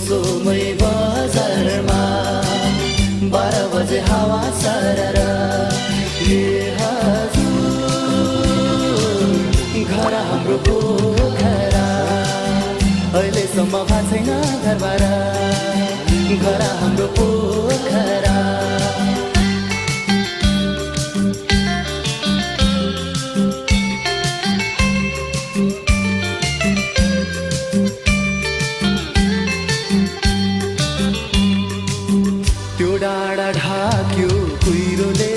दिउँसोमै बजारमा 12 बजे हावा सरर ए हजुर घर हाम्रो पोखरा अहिलेसम्म भएको छैन घरबार घर हाम्रो पोखरा त्यो डाँडा ढाक्यो कुहिरोले